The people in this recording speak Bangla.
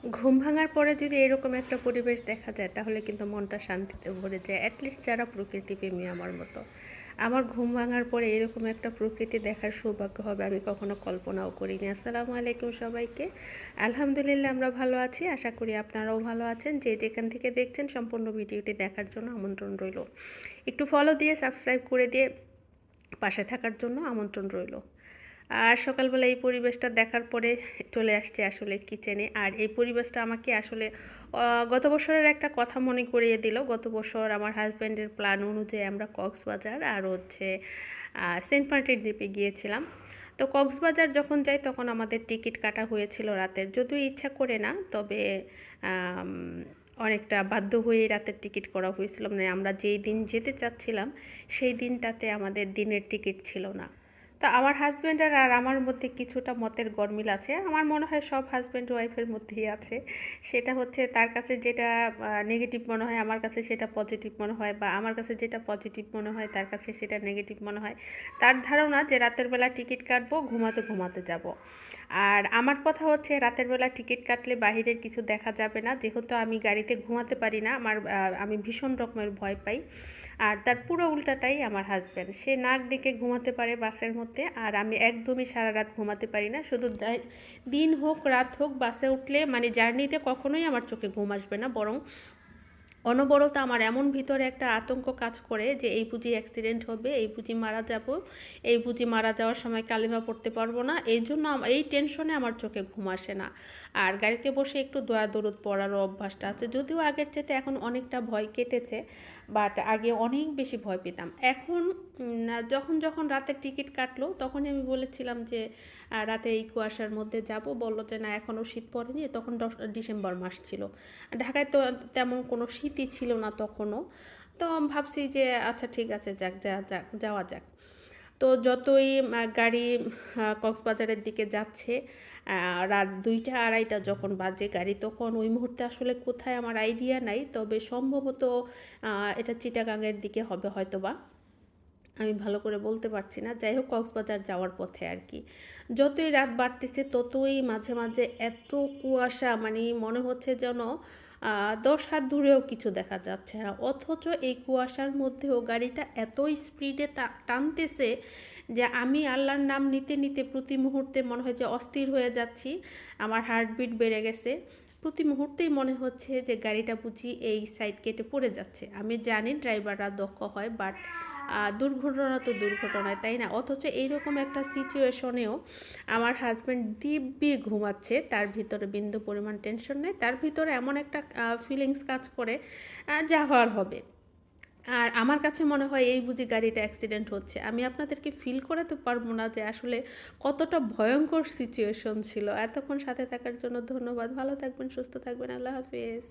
ঘুম ভাঙার পরে যদি এরকম একটা পরিবেশ দেখা যায় তাহলে কিন্তু মনটা শান্তিতে ভরে যায়, অ্যাটলিস্ট যারা প্রকৃতিপ্রেমী আমার মতো। আমার ঘুম ভাঙার পরে এরকম একটা প্রকৃতি দেখার সৌভাগ্য হবে আমি কখনো কল্পনাও করিনি। আসসালামু আলাইকুম সবাইকে। আলহামদুলিল্লাহ আমরা ভালো আছি, আশা করি আপনারাও ভালো আছেন। যে যেখান থেকে দেখছেন সম্পূর্ণ ভিডিওটি দেখার জন্য আমন্ত্রণ রইল। একটু ফলো দিয়ে সাবস্ক্রাইব করে দিয়ে পাশে থাকার জন্য আমন্ত্রণ রইল। আর সকালবেলা এই পরিবেশটা দেখার পরে চলে আসছে আসলে কিচেনে। আর এই পরিবেশটা আমাকে আসলে গত বছরের একটা কথা মনে করিয়ে দিল। গত বছর আমার হাজব্যান্ডের প্ল্যান অনুযায়ী আমরা কক্সবাজার আর হচ্ছে সেন্ট মার্টিন দ্বীপে গিয়েছিলাম। তো কক্সবাজার যখন যাই তখন আমাদের টিকিট কাটা হয়েছিল রাতের, যদিও ইচ্ছা করে না, তবে আম, অনেকটা বাধ্য হয়ে রাতের টিকিট করা হয়েছিল। মানে আমরা যেই দিন যেতে চাচ্ছিলাম সেই দিনটাতে আমাদের দিনের টিকিট ছিল না। তো আমার হাজব্যান্ড আর আমার মধ্যে কিছুটা মতের গরমিল আছে। আমার মনে হয় সব হাজব্যান্ড ওয়াইফের মধ্যেই আছে। সেটা হচ্ছে তার কাছে যেটা নেগেটিভ মনে হয় আমার কাছে সেটা পজিটিভ মনে হয়, বা আমার কাছে যেটা পজিটিভ মনে হয় তার কাছে সেটা নেগেটিভ মনে হয়। তার ধারণা যে রাতের বেলা টিকিট কাটবো, ঘুমাতে ঘুমাতে যাব। আর আমার কথা হচ্ছে রাতের বেলা টিকিট কাটলে বাহিরের কিছু দেখা যাবে না, যেহেতু আমি গাড়িতে ঘুমাতে পারি না। আমি ভীষণ রকমের ভয় পাই। আর তার পুরো উল্টাটাই আমার হাজব্যান্ড, সে নাক ডেকে ঘুমাতে পারে বাসের মধ্যে, আর আমি একদমই সারা রাত ঘুমাতে পারি না। শুধু দিন হোক রাত হোক বাসে উঠলে মানে জার্নিতে কখনোই আমার চোখে ঘুম আসবে না, বরং অনবরত আমার এমন ভিতরে একটা আতঙ্ক কাজ করে যে এই বুঝি অ্যাক্সিডেন্ট হবে, এই বুঝি মারা যাব, এই বুঝি মারা যাওয়ার সময় কালিমা পড়তে পারবো না। এই জন্য এই টেনশনে আমার চোখে ঘুম আসে না। আর গাড়িতে বসে একটু দোয়া দরুদ পড়ারও অভ্যাসটা আছে, যদিও আগের চেয়ে এখন অনেকটা ভয় কেটেছে। বাট আগে অনেক বেশি ভয় পেতাম। এখন যখন যখন রাতের টিকিট কাটলো তখনই আমি বলেছিলাম যে রাতে এই কুয়াশার মধ্যে যাব, বললো যে না এখনও শীত পড়েনি। তখন ডিসেম্বর মাস ছিল, ঢাকায় তো তেমন কোনো শীতই ছিল না তখনও। তো ভাবছি যে আচ্ছা ঠিক আছে, যাওয়া যাক। তো যতই গাড়ি কক্সবাজারের দিকে যাচ্ছে, রাত 2টা 2:30 যখন বাজে গাড়ি, তখন ওই মুহূর্তে আসলে কোথায় আমার আইডিয়া নাই, তবে সম্ভবত এটা চিটাগাংয়ের দিকে হবে হয়তোবা, আমি ভালো করে বলতে পারছি না। যাই হোক কক্সবাজার যাওয়ার পথে আর কি। যতই রাত বাড়তেছে ততই মাঝে মাঝে এত কুয়াশা, মানে মনে হচ্ছে যেন 10 হাত দূরেও কিছু দেখা যাচ্ছে না। অথচ এই কুয়াশার মধ্যেও গাড়িটা এত স্পিডে টানতেছে যে আমি আল্লাহর নাম নিতে নিতে প্রতি মুহূর্তে মনে হয় যে অস্থির হয়ে যাচ্ছি। আমার হার্টবিট বেড়ে গেছে। প্রতি মুহূর্তেই মনে হচ্ছে যে গাড়িটা বুঝি এই সাইড কেটে পড়ে যাচ্ছে। আমি জানি ড্রাইভাররা দক্ষ হয়, বাট দুর্ঘটনা তো দুর্ঘটনায়, তাই না? অথচ এইরকম একটা সিচুয়েশনেও আমার হাজব্যান্ড দিব্যি ঘুমাচ্ছে, তার ভিতরে বিন্দু পরিমাণ টেনশন নেই। তার ভিতরে এমন একটা ফিলিংস কাজ করে যা হওয়ার হবে। আর আমার কাছে মনে হয় এই বুঝি গাড়িটা অ্যাক্সিডেন্ট হচ্ছে। আমি আপনাদেরকে ফিল করাতে পারবো না যে আসলে কতটা ভয়ঙ্কর সিচুয়েশন ছিল। এতক্ষণ সাথে থাকার জন্য ধন্যবাদ। ভালো থাকবেন, সুস্থ থাকবেন। আল্লাহ হাফিজ।